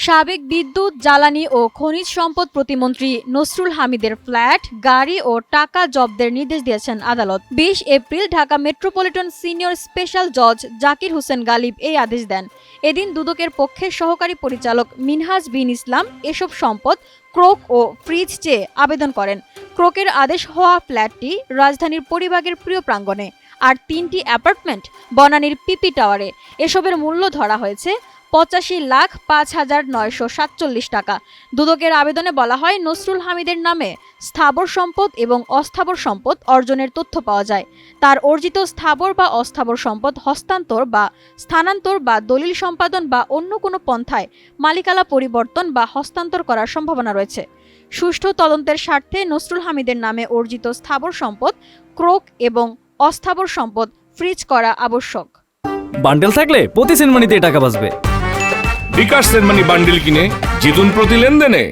সাবেক বিদ্যুৎ, জ্বালানি ও খনিজ সম্পদ প্রতিমন্ত্রী নসরুল হামিদের ফ্ল্যাট, গাড়ি ও টাকা জব্দের নির্দেশ দিয়েছেন আদালত। ২০ April Dhaka metropolitan senior special জজ জাকির হোসেন গালিব এই আদেশ দেন। এদিন দুদকের পক্ষের সহকারী পরিচালক মিনহাজ বিন ইসলাম এসব সম্পদ ক্রোক ও ফ্রিজ চেয়ে আবেদন করেন। ক্রোকের আদেশ হওয়া ফ্ল্যাটটি রাজধানীর পরিবাগের প্রিয় প্রাঙ্গণে, আর ৩টি অ্যাপার্টমেন্ট বনানীর পিপি টাওয়ারে। এসবের মূল্য ধরা হয়েছে ৮৫,৫,৯৪৭ টাকা। দুদকের আবেদনে বলা হয়, নসরুল হামিদের নামে স্থাবর সম্পদ এবং অস্থাবর সম্পদ অর্জনের তথ্য পাওয়া যায়। তার অর্জিত স্থাবর বা অস্থাবর সম্পদ হস্তান্তর বা স্থানান্তর বা দলিল সম্পাদন বা অন্য কোনো পন্থায় মালিকানা পরিবর্তন বা হস্তান্তর করার সম্ভাবনা রয়েছে। সুষ্ঠু তদন্তের স্বার্থে নসরুল হামিদের নামে অর্জিত স্থাবর সম্পদ ক্রোক এবং অস্থাবর সম্পদ ফ্রিজ করা আবশ্যক। বান্ডেল থাকলে প্রতি সেনমানিতে টাকা বাঁচবে। বিকাশ সেনমানি বান্ডেল কিনে জিতুন প্রতি লেনদেনে।